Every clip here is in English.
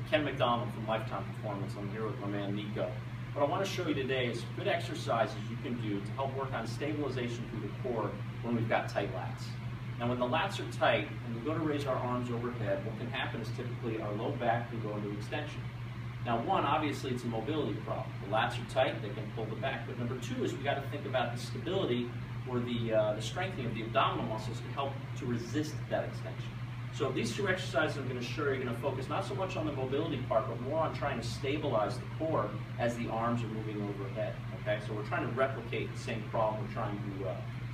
Ken McDonald from Lifetime Performance. I'm here with my man Nico. What I want to show you today is good exercises you can do to help work on stabilization through the core when we've got tight lats. Now when the lats are tight and we go to raise our arms overhead, what can happen is typically our low back can go into extension. Now one, obviously it's a mobility problem. The lats are tight, they can pull the back. But number two is we got to think about the stability or the strengthening of the abdominal muscles to help to resist that extension. So these two exercises I'm going to show you are going to focus not so much on the mobility part, but more on trying to stabilize the core as the arms are moving overhead. Okay, so we're trying to replicate the same problem we're trying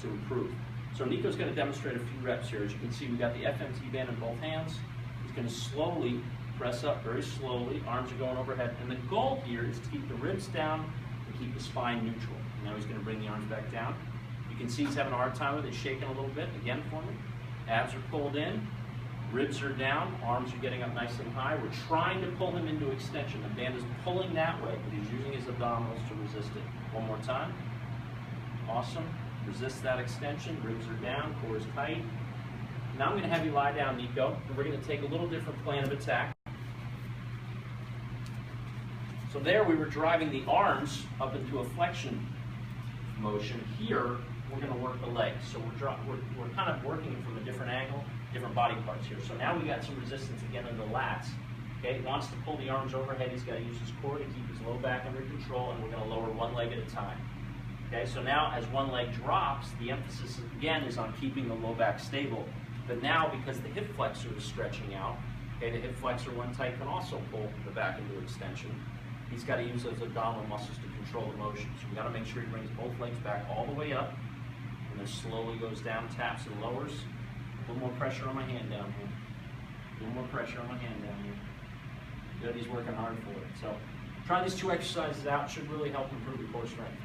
to improve. So Nico's going to demonstrate a few reps here. As you can see, we've got the FMT band in both hands. He's going to slowly press up, very slowly. Arms are going overhead, and the goal here is to keep the ribs down and keep the spine neutral. Now he's going to bring the arms back down. You can see he's having a hard time with it, shaking a little bit. Again for me. Abs are pulled in. Ribs are down, arms are getting up nice and high. We're trying to pull him into extension. The band is pulling that way, but he's using his abdominals to resist it. One more time. Awesome. Resist that extension. Ribs are down, core is tight. Now I'm going to have you lie down, Nico, and we're going to take a little different plan of attack. So there we were driving the arms up into a flexion motion. Here we're going to work the legs. So we're kind of working from a different angle, different body parts here. So now we got some resistance again in the lats. Okay, he wants to pull the arms overhead. He's got to use his core to keep his low back under control, and we're going to lower one leg at a time. Okay, so now as one leg drops, the emphasis again is on keeping the low back stable. But now because the hip flexor is stretching out, okay, the hip flexor when tight can also pull the back into extension. He's got to use those abdominal muscles to control the motion. So we got to make sure he brings both legs back all the way up, and then slowly goes down, taps and lowers. A little more pressure on my hand down here. A little more pressure on my hand down here. Good, he's working hard for it. So try these two exercises out. Should really help improve your core strength.